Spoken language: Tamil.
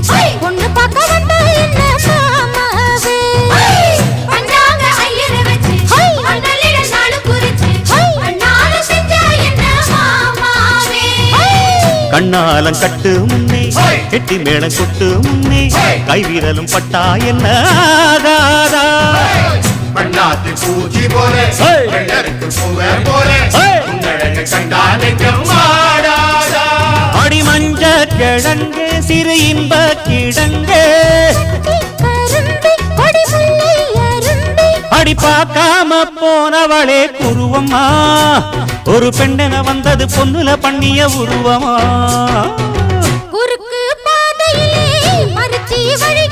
பொண்ணு பார்க்க வந்தா என்ன மாமாவே பஞ்சாங்க ஐயரை வச்சு மண்ணலிட நாளு குறிச்சு அண்ணால செஞ்சா என்ன மாமாவே கண்ணாலம் கட்டு முன்னே கெட்டி மேளம் கொட்டு முன்னே கைவிரலும் பட்டா என்ன ஆகாதா பண்ணாத்து பூச்சி போல வெள்ளருக்கு பூவே போல உன்னழகு கண்டா நெஞ்சம் வாடாதா அடி மஞ்ச கிழங்கு சிறு இன்ப கிழங்கு அடி பார்க்காம போனவளே குருவம்மா ஒரு பெண்ணென வந்தது பொண்ணுல பண்ணிய உருவமா குறுக்கு பாதையிலே மறுச்சி வழி